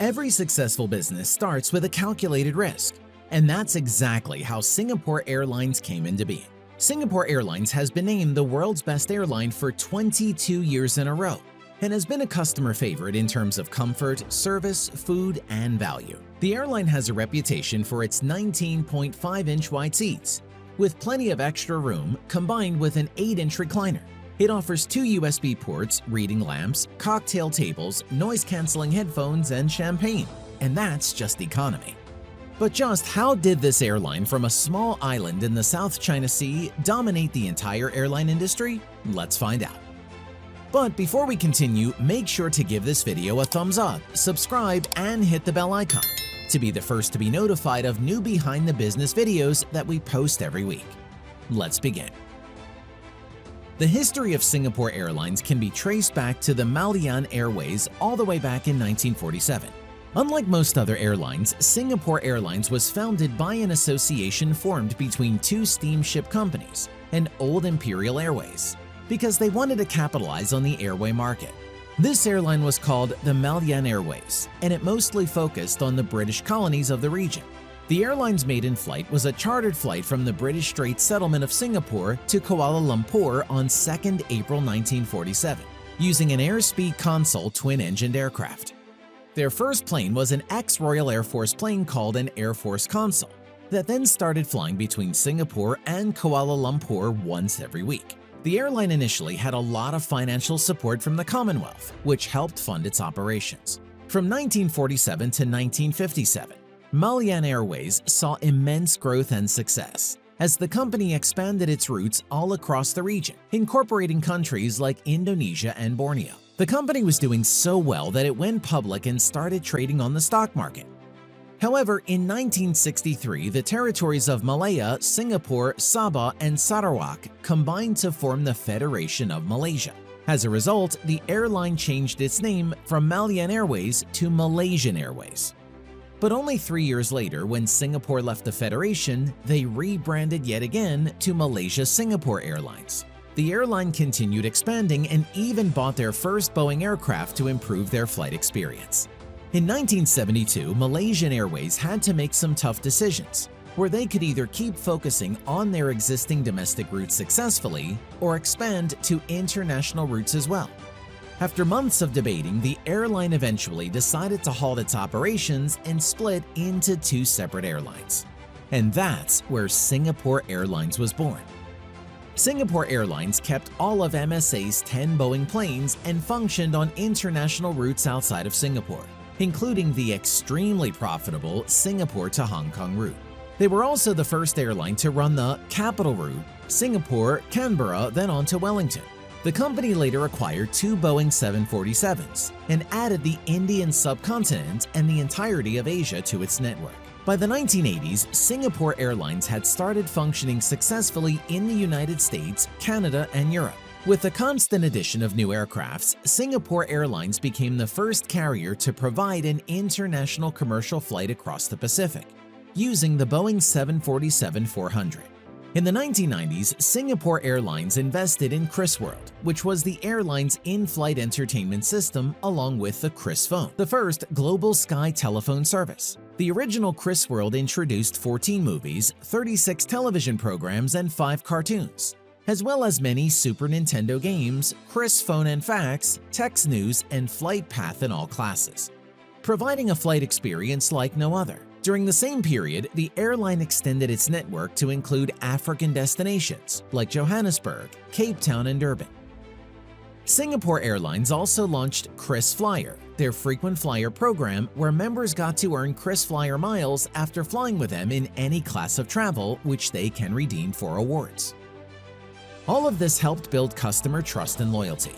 Every successful business starts with a calculated risk, and that's exactly how Singapore Airlines came into being. Singapore Airlines has been named the world's best airline for 22 years in a row and has been a customer favorite in terms of comfort, service, food, and value. The airline has a reputation for its 19.5-inch wide seats, with plenty of extra room combined with an 8-inch recliner. It offers 2 USB ports, reading lamps, cocktail tables, noise-canceling headphones, and champagne. And that's just economy. But just how did this airline from a small island in the South China Sea dominate the entire airline industry? Let's find out. But before we continue, make sure to give this video a thumbs up, subscribe, and hit the bell icon to be the first to be notified of new behind the business videos that we post every week. Let's begin. The history of Singapore Airlines can be traced back to the Malayan Airways all the way back in 1947. Unlike most other airlines, Singapore Airlines was founded by an association formed between 2 steamship companies and Old Imperial Airways, because they wanted to capitalize on the airway market. This airline was called the Malayan Airways, and it mostly focused on the British colonies of the region. The airline's maiden flight was a chartered flight from the British Strait settlement of Singapore to Kuala Lumpur on 2nd April 1947, using an Airspeed Consul twin-engined aircraft. Their first plane was an ex-Royal Air Force plane called an Air Force Consul that then started flying between Singapore and Kuala Lumpur once every week. The airline initially had a lot of financial support from the Commonwealth, which helped fund its operations. From 1947 to 1957, Malayan Airways saw immense growth and success as the company expanded its routes all across the region, incorporating countries like Indonesia and Borneo. The company was doing so well that it went public and started trading on the stock market. However, in 1963, the territories of Malaya, Singapore, Sabah, and Sarawak combined to form the Federation of Malaysia. As a result, the airline changed its name from Malayan Airways to Malaysian Airways. But only 3 years later, when Singapore left the Federation, they rebranded yet again to Malaysia Singapore Airlines. The airline continued expanding and even bought their first Boeing aircraft to improve their flight experience. In 1972, Malaysian Airways had to make some tough decisions, where they could either keep focusing on their existing domestic routes successfully or expand to international routes as well. After months of debating, the airline eventually decided to halt its operations and split into 2 separate airlines. And that's where Singapore Airlines was born. Singapore Airlines kept all of MSA's 10 Boeing planes and functioned on international routes outside of Singapore, including the extremely profitable Singapore to Hong Kong route. They were also the first airline to run the capital route, Singapore, Canberra, then on to Wellington. The company later acquired 2 Boeing 747s and added the Indian subcontinent and the entirety of Asia to its network. By the 1980s, Singapore Airlines had started functioning successfully in the United States, Canada, and Europe. With the constant addition of new aircrafts, Singapore Airlines became the first carrier to provide an international commercial flight across the Pacific, using the Boeing 747-400. In the 1990s, Singapore Airlines invested in KrisWorld, which was the airline's in-flight entertainment system along with the Kris Phone, the first global sky telephone service. The original KrisWorld introduced 14 movies, 36 television programs, and 5 cartoons, as well as many Super Nintendo games, Kris Phone and Fax, text news, and flight path in all classes, providing a flight experience like no other. During the same period, the airline extended its network to include African destinations like Johannesburg, Cape Town, and Durban. Singapore Airlines also launched Kris Flyer, their frequent flyer program where members got to earn Kris Flyer miles after flying with them in any class of travel, which they can redeem for awards. All of this helped build customer trust and loyalty.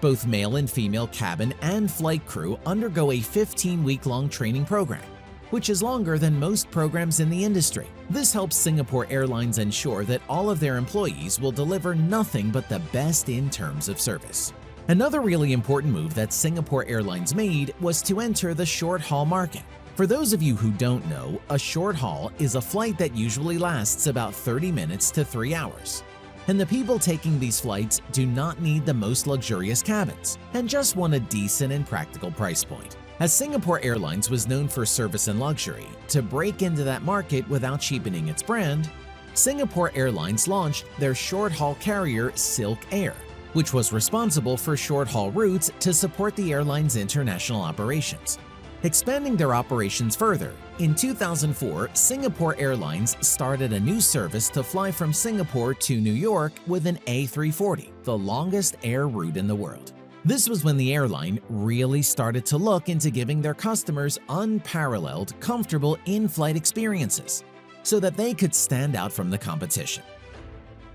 Both male and female cabin and flight crew undergo a 15-week-long training program, which is longer than most programs in the industry. This helps Singapore Airlines ensure that all of their employees will deliver nothing but the best in terms of service. Another really important move that Singapore Airlines made was to enter the short-haul market. For those of you who don't know, a short haul is a flight that usually lasts about 30 minutes to 3 hours. And the people taking these flights do not need the most luxurious cabins and just want a decent and practical price point. As Singapore Airlines was known for service and luxury, to break into that market without cheapening its brand, Singapore Airlines launched their short-haul carrier Silk Air, which was responsible for short-haul routes to support the airline's international operations. Expanding their operations further, in 2004, Singapore Airlines started a new service to fly from Singapore to New York with an A340, the longest air route in the world. This was when the airline really started to look into giving their customers unparalleled, comfortable in-flight experiences so that they could stand out from the competition.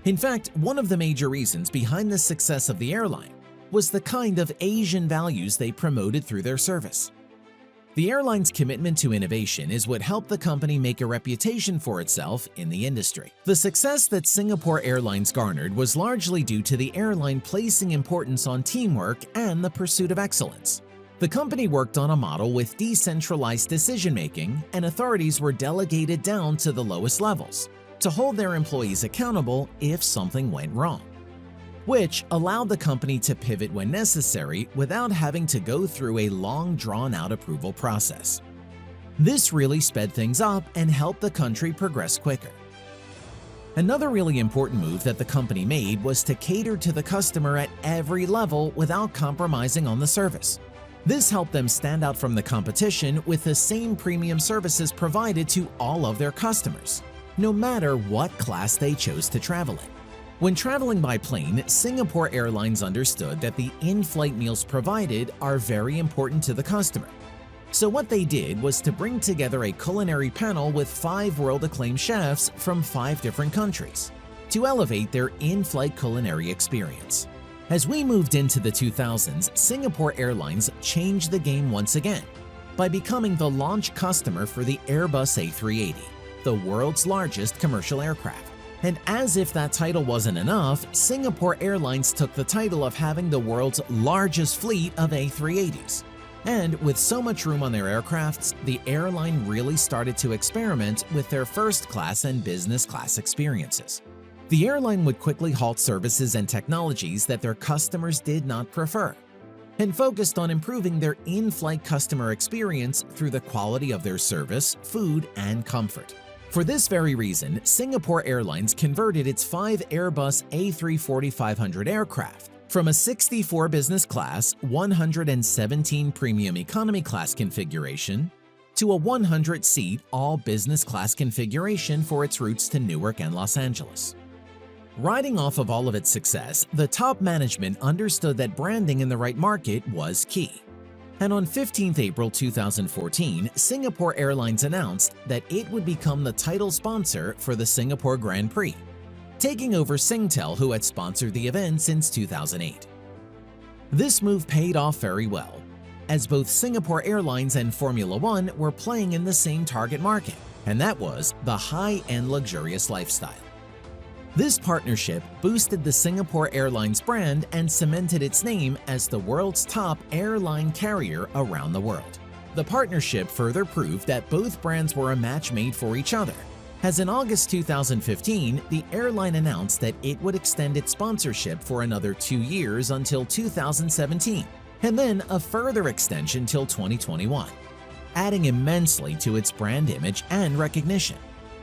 In fact, one of the major reasons behind the success of the airline was the kind of Asian values they promoted through their service. The airline's commitment to innovation is what helped the company make a reputation for itself in the industry. The success that Singapore Airlines garnered was largely due to the airline placing importance on teamwork and the pursuit of excellence. The company worked on a model with decentralized decision-making, and authorities were delegated down to the lowest levels to hold their employees accountable if something went wrong, which allowed the company to pivot when necessary without having to go through a long, drawn-out approval process. This really sped things up and helped the country progress quicker. Another really important move that the company made was to cater to the customer at every level without compromising on the service. This helped them stand out from the competition with the same premium services provided to all of their customers, no matter what class they chose to travel in. When traveling by plane, Singapore Airlines understood that the in-flight meals provided are very important to the customer. So what they did was to bring together a culinary panel with 5 world-acclaimed chefs from 5 different countries to elevate their in-flight culinary experience. As we moved into the 2000s, Singapore Airlines changed the game once again by becoming the launch customer for the Airbus A380, the world's largest commercial aircraft. And as if that title wasn't enough, Singapore Airlines took the title of having the world's largest fleet of A380s. And with so much room on their aircrafts, the airline really started to experiment with their first class and business class experiences. The airline would quickly halt services and technologies that their customers did not prefer, and focused on improving their in-flight customer experience through the quality of their service, food, and comfort. For this very reason, Singapore Airlines converted its 5 Airbus A340-500 aircraft from a 64 business class, 117 premium economy class configuration to a 100-seat all business class configuration for its routes to Newark and Los Angeles. Riding off of all of its success, the top management understood that branding in the right market was key. And on 15 April 2014, Singapore Airlines announced that it would become the title sponsor for the Singapore Grand Prix, taking over Singtel, who had sponsored the event since 2008. This move paid off very well, as both Singapore Airlines and Formula One were playing in the same target market, and that was the high-end luxurious lifestyle. This partnership boosted the Singapore Airlines brand and cemented its name as the world's top airline carrier around the world. The partnership further proved that both brands were a match made for each other, as in August 2015, the airline announced that it would extend its sponsorship for another 2 years until 2017, and then a further extension till 2021, adding immensely to its brand image and recognition.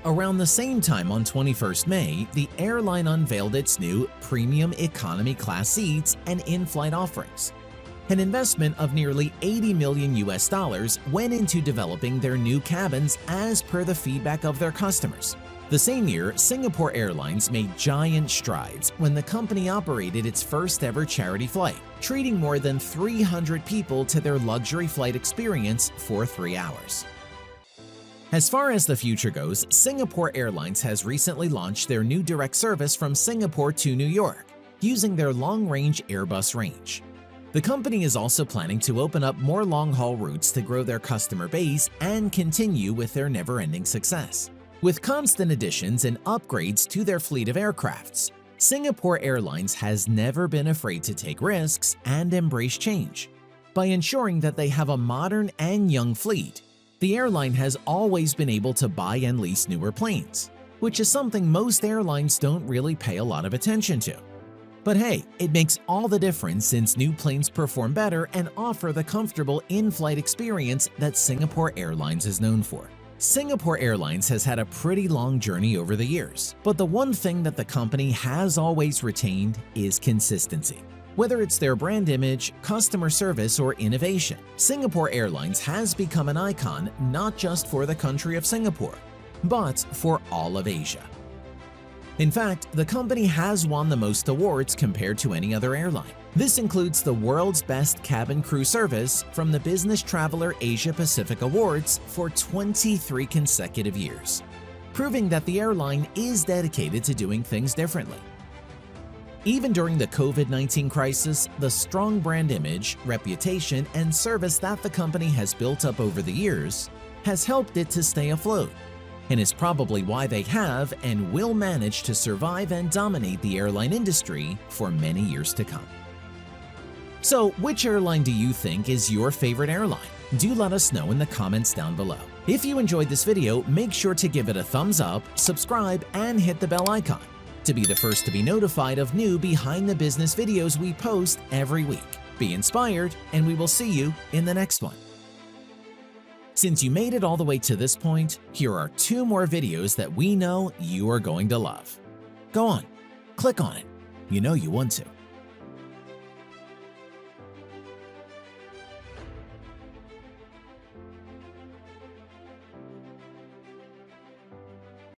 Around the same time on 21st May, the airline unveiled its new premium economy class seats and in-flight offerings. An investment of nearly $80 million went into developing their new cabins as per the feedback of their customers. The same year, Singapore Airlines made giant strides when the company operated its first ever charity flight, treating more than 300 people to their luxury flight experience for 3 hours. As far as the future goes, Singapore Airlines has recently launched their new direct service from Singapore to New York, using their long-range Airbus range. The company is also planning to open up more long-haul routes to grow their customer base and continue with their never-ending success. With constant additions and upgrades to their fleet of aircrafts, Singapore Airlines has never been afraid to take risks and embrace change. By ensuring that they have a modern and young fleet, the airline has always been able to buy and lease newer planes, which is something most airlines don't really pay a lot of attention to. But hey, it makes all the difference since new planes perform better and offer the comfortable in-flight experience that Singapore Airlines is known for. Singapore Airlines has had a pretty long journey over the years, but the one thing that the company has always retained is consistency. Whether it's their brand image, customer service, or innovation, Singapore Airlines has become an icon not just for the country of Singapore, but for all of Asia. In fact, the company has won the most awards compared to any other airline. This includes the World's Best Cabin Crew Service from the Business Traveler Asia Pacific Awards for 23 consecutive years, proving that the airline is dedicated to doing things differently. Even during the COVID-19 crisis, the strong brand image, reputation, and service that the company has built up over the years has helped it to stay afloat, and is probably why they have and will manage to survive and dominate the airline industry for many years to come. So, which airline do you think is your favorite airline? Do let us know in the comments down below. If you enjoyed this video, make sure to give it a thumbs up, subscribe, and hit the bell icon to be the first to be notified of new behind-the-business videos we post every week. Be inspired, and we will see you in the next one. Since you made it all the way to this point, here are 2 more videos that we know you are going to love. Go on, click on it. You know you want to.